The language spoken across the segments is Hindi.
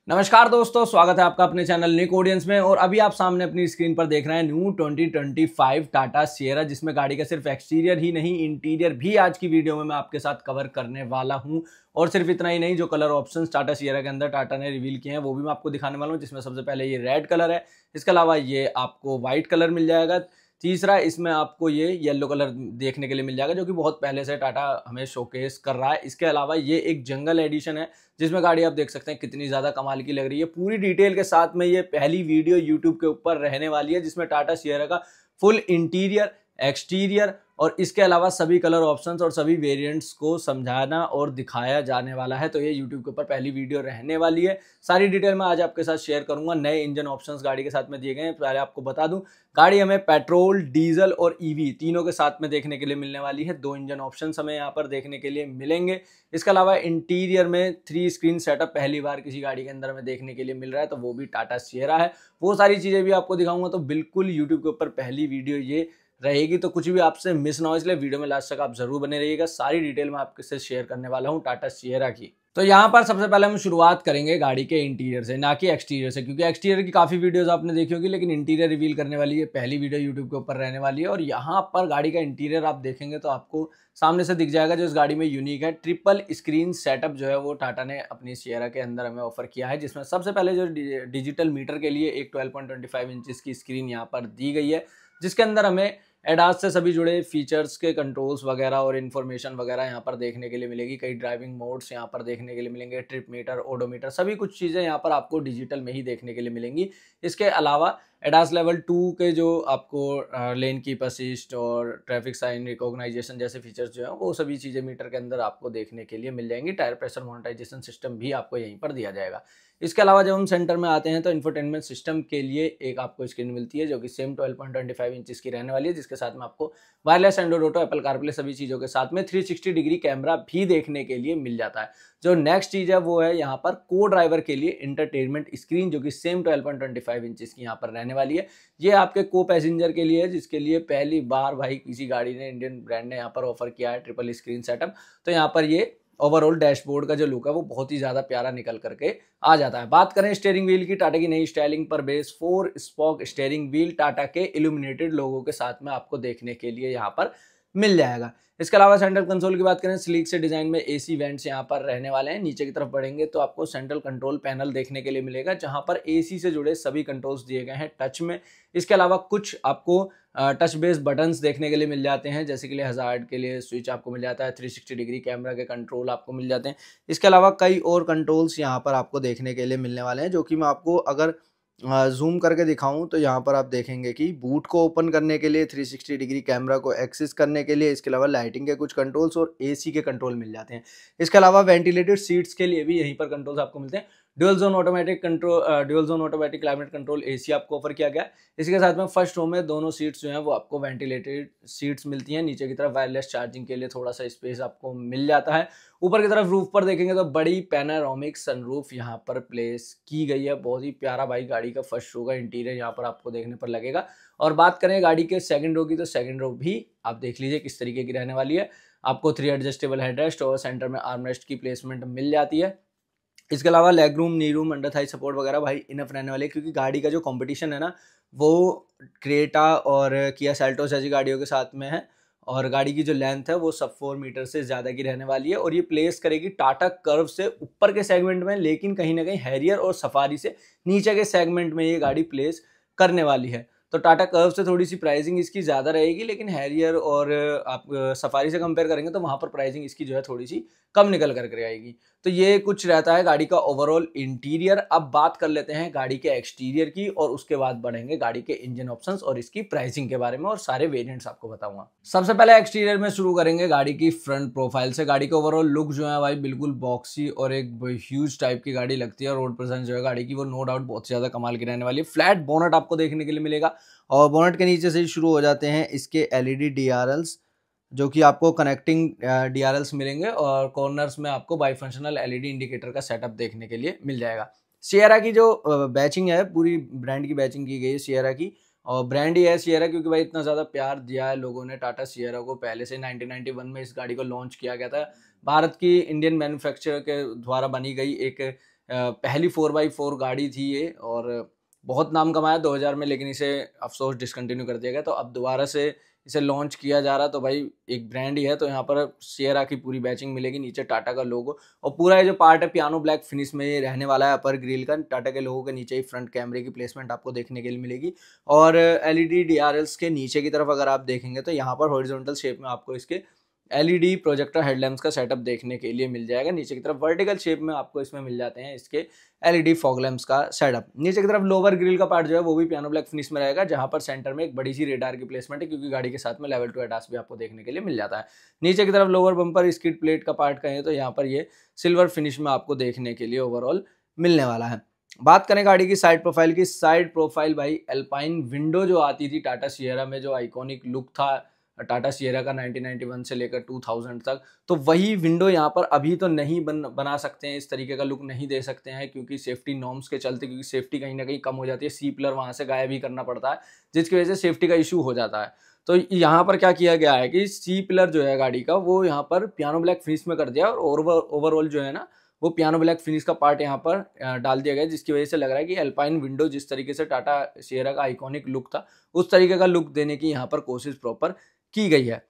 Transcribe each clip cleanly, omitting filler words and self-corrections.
नमस्कार दोस्तों, स्वागत है आपका अपने चैनल निक ऑडियंस में। और अभी आप सामने अपनी स्क्रीन पर देख रहे हैं न्यू 2025 टाटा सिएरा, जिसमें गाड़ी का सिर्फ एक्सटीरियर ही नहीं इंटीरियर भी आज की वीडियो में मैं आपके साथ कवर करने वाला हूं। और सिर्फ इतना ही नहीं, जो कलर ऑप्शंस टाटा सिएरा के अंदर टाटा ने रिवील किए हैं वो भी मैं आपको दिखाने वाला हूं, जिसमें सबसे पहले ये रेड कलर है। इसके अलावा ये आपको व्हाइट कलर मिल जाएगा। तीसरा इसमें आपको ये येलो कलर देखने के लिए मिल जाएगा, जो कि बहुत पहले से टाटा हमें शोकेस कर रहा है। इसके अलावा ये एक जंगल एडिशन है, जिसमें गाड़ी आप देख सकते हैं कितनी ज़्यादा कमाल की लग रही है। पूरी डिटेल के साथ में ये पहली वीडियो यूट्यूब के ऊपर रहने वाली है, जिसमें टाटा सिएरा का फुल इंटीरियर, एक्सटीरियर और इसके अलावा सभी कलर ऑप्शंस और सभी वेरिएंट्स को समझाना और दिखाया जाने वाला है। तो ये यूट्यूब के ऊपर पहली वीडियो रहने वाली है। सारी डिटेल मैं आज आपके साथ शेयर करूंगा। नए इंजन ऑप्शंस गाड़ी के साथ में दिए गए हैं। पहले आपको बता दूं, गाड़ी हमें पेट्रोल, डीजल और ईवी तीनों के साथ में देखने के लिए मिलने वाली है। 2 इंजन ऑप्शंस हमें यहाँ पर देखने के लिए मिलेंगे। इसके अलावा इंटीरियर में 3 स्क्रीन सेटअप पहली बार किसी गाड़ी के अंदर हमें देखने के लिए मिल रहा है, तो वो भी टाटा सिएरा है। वो सारी चीज़ें भी आपको दिखाऊंगा। तो बिल्कुल यूट्यूब के ऊपर पहली वीडियो ये रहेगी, तो कुछ भी आपसे मिस ना हो, इसलिए वीडियो में लास्ट तक आप जरूर बने रहिएगा। सारी डिटेल मैं आपके साथ शेयर करने वाला हूँ टाटा सिएरा की। तो यहाँ पर सबसे पहले हम शुरुआत करेंगे गाड़ी के इंटीरियर से, ना कि एक्सटीरियर से, क्योंकि एक्सटीरियर की काफ़ी वीडियोस आपने देखी होगी, लेकिन इंटीरियर रिवील करने वाली है पहली वीडियो यूट्यूब के ऊपर रहने वाली है। और यहाँ पर गाड़ी का इंटीरियर आप देखेंगे तो आपको सामने से दिख जाएगा, जो इस गाड़ी में यूनिक है। ट्रिपल स्क्रीन सेटअप जो है वो टाटा ने अपनी सिएरा के अंदर हमें ऑफर किया है, जिसमें सबसे पहले जो डिजिटल मीटर के लिए एक 12.25 इंचेस की स्क्रीन यहाँ पर दी गई है, जिसके अंदर हमें एडास से सभी जुड़े फीचर्स के कंट्रोल्स वगैरह और इन्फॉर्मेशन वगैरह यहाँ पर देखने के लिए मिलेगी। कई ड्राइविंग मोड्स यहाँ पर देखने के लिए मिलेंगे, ट्रिप मीटर, ओडोमीटर, सभी कुछ चीज़ें यहाँ पर आपको डिजिटल में ही देखने के लिए मिलेंगी। इसके अलावा एडास लेवल 2 के जो आपको लेन कीप असिस्ट और ट्रैफिक साइन रिकॉग्नाइजेशन जैसे फीचर्स जो हैं वो सभी चीज़ें मीटर के अंदर आपको देखने के लिए मिल जाएंगी। टायर प्रेशर मॉनिटराइजेशन सिस्टम भी आपको यहीं पर दिया जाएगा। इसके अलावा जब हम सेंटर में आते हैं तो इंफोटेनमेंट सिस्टम के लिए एक आपको स्क्रीन मिलती है, जो कि सेम 12.25 इंचेस की रहने वाली है, जिसके साथ में आपको wireless Android auto, Apple CarPlay सभी चीज़ों के साथ में 360 डिग्री कैमरा भी देखने के लिए मिल जाता है। जो नेक्स्ट चीज़ है वो है यहाँ पर को ड्राइवर के लिए इंटरटेनमेंट स्क्रीन, जो कि सेम 12.25 इंचेस की यहाँ पर रहने वाली है। ये आपके को पैसेंजर के लिए है, जिसके लिए पहली बार भाई किसी गाड़ी ने, इंडियन ब्रांड ने यहाँ पर ऑफर किया है ट्रिपल स्क्रीन सेटअप। तो यहाँ पर ये ओवरऑल डैशबोर्ड का जो लुक है वो बहुत ही ज़्यादा प्यारा निकल करके आ जाता है। बात करें स्टीयरिंग व्हील की, टाटा की नई स्टाइलिंग पर base 4 spoke steering wheel Tata के इल्यूमिनेटेड लोगों के साथ में आपको देखने के लिए यहाँ पर मिल जाएगा। इसके अलावा सेंट्रल कंसोल की बात करें, स्लीक से डिजाइन में एसी वेंट्स यहाँ पर रहने वाले हैं। नीचे की तरफ बढ़ेंगे तो आपको सेंट्रल कंट्रोल पैनल देखने के लिए मिलेगा, जहां पर एसी से जुड़े सभी कंट्रोल्स दिए गए हैं टच में। इसके अलावा कुछ आपको टच बेस्ड बटन्स देखने के लिए मिल जाते हैं, जैसे कि लिए हजार्ड के लिए स्विच आपको मिल जाता है, 360 डिग्री कैमरा के कंट्रोल आपको मिल जाते हैं। इसके अलावा कई और कंट्रोल्स यहाँ पर आपको देखने के लिए मिलने वाले हैं, जो कि मैं आपको अगर जूम करके दिखाऊं तो यहाँ पर आप देखेंगे कि बूट को ओपन करने के लिए, 360 डिग्री कैमरा को एक्सेस करने के लिए, इसके अलावा लाइटिंग के कुछ कंट्रोल्स और एसी के कंट्रोल मिल जाते हैं। इसके अलावा वेंटिलेटेड सीट्स के लिए भी यहीं पर कंट्रोल्स आपको मिलते हैं। Dual zone automatic control, dual zone automatic climate control AC आपको ऑफर किया गया है। इसके साथ में फर्स्ट रो में दोनों सीट्स जो हैं वो आपको वेंटिलेटेड सीट्स मिलती हैं। नीचे की तरफ वायरलेस चार्जिंग के लिए थोड़ा सा स्पेस आपको मिल जाता है। ऊपर की तरफ रूफ पर देखेंगे तो बड़ी पैनारोमिक सनरूफ यहाँ पर प्लेस की गई है। बहुत ही प्यारा भाई गाड़ी का फर्स्ट रो का इंटीरियर यहाँ पर आपको देखने पर लगेगा। और बात करें गाड़ी के सेकंड रो की, तो सेकंड रो भी आप देख लीजिए किस तरीके की रहने वाली है। आपको 3 एडजस्टेबल हेडरेस्ट और सेंटर में आर्मरेस्ट की प्लेसमेंट मिल जाती है। इसके अलावा लेग रूम, नी रूम, अंडर थाई सपोर्ट वगैरह भाई इनफ रहने वाले, क्योंकि गाड़ी का जो कंपटीशन है ना वो क्रेटा और किया सेल्टोस जैसी गाड़ियों के साथ में है। और गाड़ी की जो लेंथ है वो सब 4 मीटर से ज़्यादा की रहने वाली है। और ये प्लेस करेगी टाटा कर्व से ऊपर के सेगमेंट में, लेकिन कहीं ना कहीं हैरियर और सफारी से नीचे के सेगमेंट में ये गाड़ी प्लेस करने वाली है। तो टाटा कर्व से थोड़ी सी प्राइसिंग इसकी ज़्यादा रहेगी, लेकिन हैरियर और आप सफारी से कंपेयर करेंगे तो वहाँ पर प्राइसिंग इसकी जो है थोड़ी सी कम निकल करके आएगी। तो ये कुछ रहता है गाड़ी का ओवरऑल इंटीरियर। अब बात कर लेते हैं गाड़ी के एक्सटीरियर की, और उसके बाद बढ़ेंगे गाड़ी के इंजन ऑप्शंस और इसकी प्राइसिंग के बारे में, और सारे वेरिएंट्स आपको बताऊंगा। सबसे पहले एक्सटीरियर में शुरू करेंगे गाड़ी की फ्रंट प्रोफाइल से। गाड़ी का ओवरऑल लुक जो है भाई बिल्कुल बॉक्सी और एक ह्यूज टाइप की गाड़ी लगती है। रोड प्रेजेंस जो है गाड़ी की वो नो डाउट बहुत ज्यादा कमाल की रहने वाली है। फ्लैट बोनट आपको देखने के लिए मिलेगा, और बोनट के नीचे से शुरू हो जाते हैं इसके एलईडी डीआरएल्स, जो कि आपको कनेक्टिंग डीआरएल्स मिलेंगे, और कॉर्नर्स में आपको बाईफंक्शनल एलईडी इंडिकेटर का सेटअप देखने के लिए मिल जाएगा। सिएरा की जो बैचिंग है, पूरी ब्रांड की बैचिंग की गई है सिएरा की, और ब्रांड ही है सिएरा, क्योंकि भाई इतना ज़्यादा प्यार दिया है लोगों ने टाटा सिएरा को। पहले से 1991 में इस गाड़ी को लॉन्च किया गया था। भारत की इंडियन मैन्युफैक्चरर के द्वारा बनी गई एक पहली 4x4 गाड़ी थी ये और बहुत नाम कमाया 2000 में, लेकिन इसे अफसोस डिसकंटिन्यू कर दिया गया। तो अब दोबारा से इसे लॉन्च किया जा रहा, तो भाई एक ब्रांड ही है, तो यहाँ पर सिएरा की पूरी बैचिंग मिलेगी, नीचे टाटा का लोगो और पूरा ये जो पार्ट है पियानो ब्लैक फिनिश में ये रहने वाला है। अपर ग्रिल का टाटा के लोगो के नीचे ही फ्रंट कैमरे की प्लेसमेंट आपको देखने के लिए मिलेगी और एलईडी डीआरएल्स के नीचे की तरफ अगर आप देखेंगे तो यहाँ पर हॉरिजॉन्टल शेप में आपको इसके एलईडी प्रोजेक्टर हेडलैम्प्स का सेटअप देखने के लिए मिल जाएगा। नीचे की तरफ वर्टिकल शेप में आपको इसमें मिल जाते हैं इसके एलईडी फॉग लैम्प्स का सेटअप। नीचे की तरफ लोअर ग्रिल का पार्ट जो है वो भी पियानो ब्लैक फिनिश में रहेगा, जहां पर सेंटर में एक बड़ी सी रेडार की प्लेसमेंट है, क्योंकि गाड़ी के साथ में लेवल 2 एडास भी आपको देखने के लिए मिल जाता है। नीचे की तरफ लोअर बम्पर स्किड प्लेट का पार्ट कहें तो यहाँ पर ये सिल्वर फिनिश में आपको देखने के लिए ओवरऑल मिलने वाला है। बात करें गाड़ी की साइड प्रोफाइल की, साइड प्रोफाइल भाई एल्पाइन विंडो जो आती थी टाटा सिएरा में, जो आइकॉनिक लुक था टाटा सिएरा का 1991 से लेकर 2000 तक, तो वही विंडो यहाँ पर अभी तो नहीं बना सकते हैं, इस तरीके का लुक नहीं दे सकते हैं क्योंकि सेफ्टी नॉर्म्स के चलते, क्योंकि सेफ्टी कहीं ना कहीं कम हो जाती है, सी पिलर वहाँ से गायब ही करना पड़ता है, जिसकी वजह से सेफ्टी का इशू हो जाता है। तो यहाँ पर क्या किया गया है कि सी पिलर जो है गाड़ी का वो यहाँ पर पियानो ब्लैक फिनिश में कर दिया और ओवरऑल जो है ना वो पियानो ब्लैक फिनिश का पार्ट यहाँ पर डाल दिया गया, जिसकी वजह से लग रहा है कि अल्पाइन विंडो जिस तरीके से टाटा सिएरा का आइकॉनिक लुक था उस तरीके का लुक देने की यहाँ पर कोशिश प्रॉपर की गई है।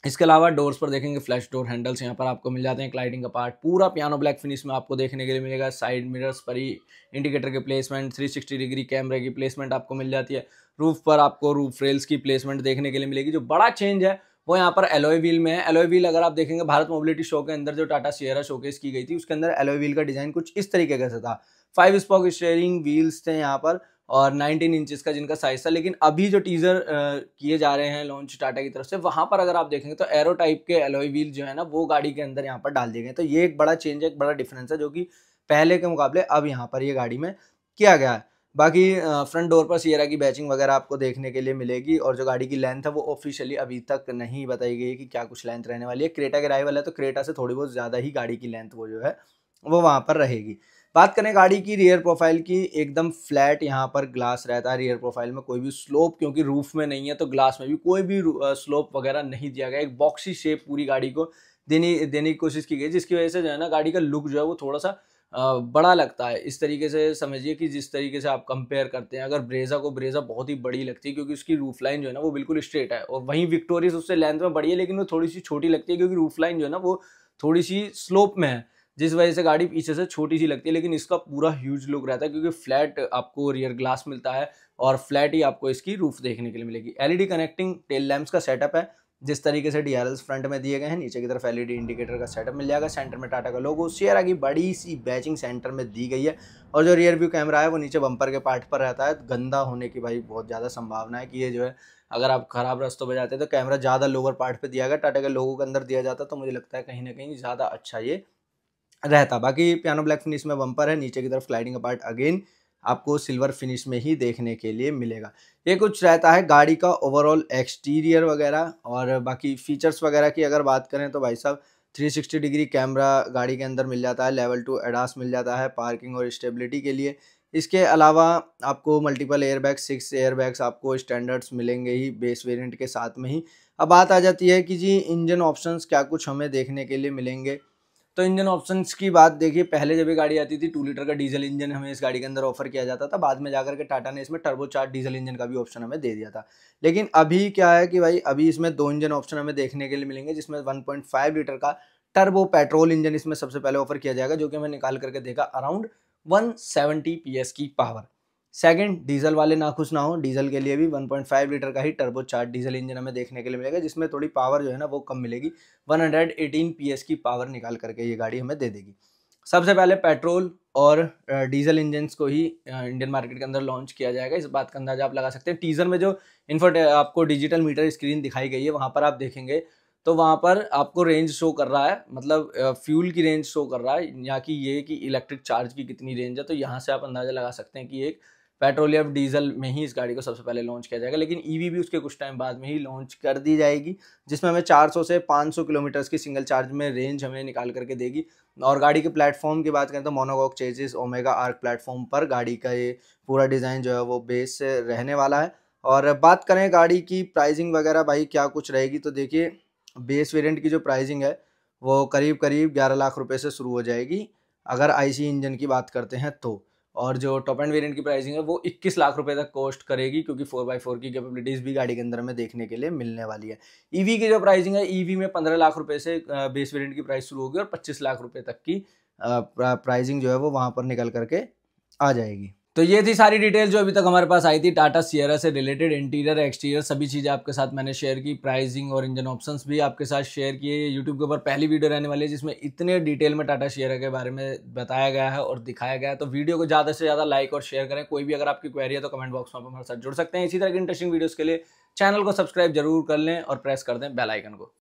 इसके अलावा डोर्स पर देखेंगे फ्लैश डोर हैंडल्स यहाँ पर आपको मिल जाते हैं, क्लाइडिंग का पार्ट पूरा पियानो ब्लैक फिनिश में आपको देखने के लिए मिलेगा। साइड मिरर्स पर ही इंडिकेटर के प्लेसमेंट, 360 डिग्री कैमरे की प्लेसमेंट आपको मिल जाती है। रूफ पर आपको रूफ रेल्स की प्लेसमेंट देखने के लिए मिलेगी। जो बड़ा चेंज है वो यहाँ पर एलॉय व्हील में है। एलॉय व्हील अगर आप देखेंगे भारत मोबिलिटी शो के अंदर जो टाटा सिएरा शोकेस की गई थी उसके अंदर एलॉय व्हील का डिजाइन कुछ इस तरीके का था। 5 स्पोक स्टीयरिंग व्हील्स थे यहाँ पर और 19 इंचेस का जिनका साइज था, लेकिन अभी जो टीजर किए जा रहे हैं लॉन्च टाटा की तरफ से, वहां पर अगर आप देखेंगे तो एरो टाइप के एलॉय व्हील जो है ना वो गाड़ी के अंदर यहाँ पर डाल दिए गए। तो ये एक बड़ा चेंज है, एक बड़ा डिफरेंस है जो कि पहले के मुकाबले अब यहाँ पर ये गाड़ी में किया गया है। बाकी फ्रंट डोर पर सिएरा की बैचिंग वगैरह आपको देखने के लिए मिलेगी और जो गाड़ी की लेंथ है वो ऑफिशियली अभी तक नहीं बताई गई कि क्या कुछ लेंथ रहने वाली है। क्रेटा के राइवल है तो क्रेटा से थोड़ी बहुत ज़्यादा ही गाड़ी की लेंथ वो जो है वो वहाँ पर रहेगी। बात करें गाड़ी की रियर प्रोफाइल की, एकदम फ्लैट यहाँ पर ग्लास रहता है रियर प्रोफाइल में, कोई भी स्लोप क्योंकि रूफ में नहीं है तो ग्लास में भी कोई भी स्लोप वगैरह नहीं दिया गया। एक बॉक्सी शेप पूरी गाड़ी को देने की कोशिश की गई, जिसकी वजह से जो है ना गाड़ी का लुक जो है वो थोड़ा सा बड़ा लगता है। इस तरीके से समझिए कि जिस तरीके से आप कंपेयर करते हैं, अगर ब्रेजा बहुत ही बड़ी लगती है क्योंकि उसकी रूफ लाइन जो है ना वो बिल्कुल स्ट्रेट है, और वहीं विक्टोरियस उससे लेंथ में बड़ी है लेकिन वो थोड़ी सी छोटी लगती है क्योंकि रूफ लाइन जो है ना वो थोड़ी सी स्लोप में है, जिस वजह से गाड़ी पीछे से छोटी सी लगती है। लेकिन इसका पूरा ह्यूज लुक रहता है क्योंकि फ्लैट आपको रियर ग्लास मिलता है और फ्लैट ही आपको इसकी रूफ देखने के लिए मिलेगी। एलईडी कनेक्टिंग टेल लैंप्स का सेटअप है, जिस तरीके से डीआरएल्स फ्रंट में दिए गए हैं, नीचे की तरफ एलईडी इंडिकेटर का सेटअप मिल जाएगा। सेंटर में टाटा का लोगो, सिएरा की बड़ी सी बैचिंग सेंटर में दी गई है और जो रियर व्यू कैमरा है वो नीचे बम्पर के पार्ट पर रहता है। गंदा होने की भाई बहुत ज़्यादा संभावना है कि ये जो है अगर आप खराब रास्तों पर जाते हैं तो कैमरा ज़्यादा लोअर पार्ट पर दिया गया, टाटा के लोगो के अंदर दिया जाता तो मुझे लगता है कहीं ना कहीं ज़्यादा अच्छा ये रहता। बाकी पियानो ब्लैक फिनिश में बम्पर है, नीचे की तरफ स्लाइडिंग का पार्ट अगेन आपको सिल्वर फिनिश में ही देखने के लिए मिलेगा। ये कुछ रहता है गाड़ी का ओवरऑल एक्सटीरियर वगैरह। और बाकी फीचर्स वगैरह की अगर बात करें तो भाई साहब 360 डिग्री कैमरा गाड़ी के अंदर मिल जाता है, लेवल 2 एडास मिल जाता है पार्किंग और स्टेबिलिटी के लिए। इसके अलावा आपको मल्टीपल एयरबैग्स, 6 एयरबैग्स आपको स्टैंडर्ड्स मिलेंगे ही बेस वेरिएंट के साथ में ही। अब बात आ जाती है कि जी इंजन ऑप्शंस क्या कुछ हमें देखने के लिए मिलेंगे। तो इंजन ऑप्शंस की बात देखिए, पहले जब ये गाड़ी आती थी 2 लीटर का डीजल इंजन हमें इस गाड़ी के अंदर ऑफर किया जाता था, बाद में जाकर के टाटा ने इसमें टर्बोचार्ज डीजल इंजन का भी ऑप्शन हमें दे दिया था। लेकिन अभी क्या है कि भाई अभी इसमें 2 इंजन ऑप्शन हमें देखने के लिए मिलेंगे, जिसमें 1.5 लीटर का टर्बो पेट्रोल इंजन इसमें सबसे पहले ऑफर किया जाएगा, जो कि हमें निकाल करके देगा अराउंड 170 PS की पावर। सेकंड, डीजल वाले नाखुश ना हो, डीजल के लिए भी 1.5 लीटर का ही टर्बो चार्ज डीजल इंजन हमें देखने के लिए मिलेगा, जिसमें थोड़ी पावर जो है ना वो कम मिलेगी, 118 PS की पावर निकाल करके ये गाड़ी हमें दे देगी। सबसे पहले पेट्रोल और डीजल इंजन्स को ही इंडियन मार्केट के अंदर लॉन्च किया जाएगा, इस बात का अंदाजा आप लगा सकते हैं। टीजर में जो आपको डिजिटल मीटर स्क्रीन दिखाई गई है वहाँ पर आप देखेंगे तो वहाँ पर आपको रेंज शो कर रहा है, मतलब फ्यूल की रेंज शो कर रहा है, यहाँ की ये कि इलेक्ट्रिक चार्ज की कितनी रेंज है। तो यहाँ से आप अंदाजा लगा सकते हैं कि एक पेट्रोल या डीजल में ही इस गाड़ी को सबसे पहले लॉन्च किया जाएगा, लेकिन ईवी भी उसके कुछ टाइम बाद में ही लॉन्च कर दी जाएगी, जिसमें हमें 400 से 500 किलोमीटर्स की सिंगल चार्ज में रेंज हमें निकाल करके देगी। और गाड़ी के प्लेटफॉर्म की बात करें तो monocoque chassis omega arc platform पर गाड़ी का ये पूरा डिज़ाइन जो है वो बेस से रहने वाला है। और बात करें गाड़ी की प्राइसिंग वगैरह भाई क्या कुछ रहेगी, तो देखिए बेस वेरिएंट की जो प्राइसिंग है वो करीब 11 लाख रुपए से शुरू हो जाएगी अगर आईसी इंजन की बात करते हैं तो। और जो टॉप एंड वेरिएंट की प्राइसिंग है वो 21 लाख रुपए तक कॉस्ट करेगी, क्योंकि 4x4 की कैपेबिलिटीज भी गाड़ी के अंदर में देखने के लिए मिलने वाली है। ईवी की जो प्राइसिंग है, ईवी में 15 लाख रुपए से बेस वेरिएंट की प्राइस शुरू होगी और 25 लाख रुपए तक की प्राइसिंग जो है वो वहां पर निकल करके आ जाएगी। तो ये थी सारी डिटेल जो अभी तक हमारे पास आई थी टाटा सियरा से रिलेटेड। इंटीरियर एक्सटीरियर सभी चीज़ें आपके साथ मैंने शेयर की, प्राइसिंग और इंजन ऑप्शंस भी आपके साथ शेयर किए। यूट्यूब के ऊपर पहली वीडियो रहने वाली है जिसमें इतने डिटेल में टाटा सियरा के बारे में बताया गया है और दिखाया गया है। तो वीडियो को ज़्यादा से ज़्यादा लाइक और शेयर करें। कोई भी अगर आपकी क्वेरी है तो कमेंट बॉक्स में आप हमारे साथ जुड़ सकते हैं। इसी तरह की इंटरेस्टिंग वीडियोज़ के लिए चैनल को सब्सक्राइब जरूर कर लें और प्रेस कर दें बेल आइकन को।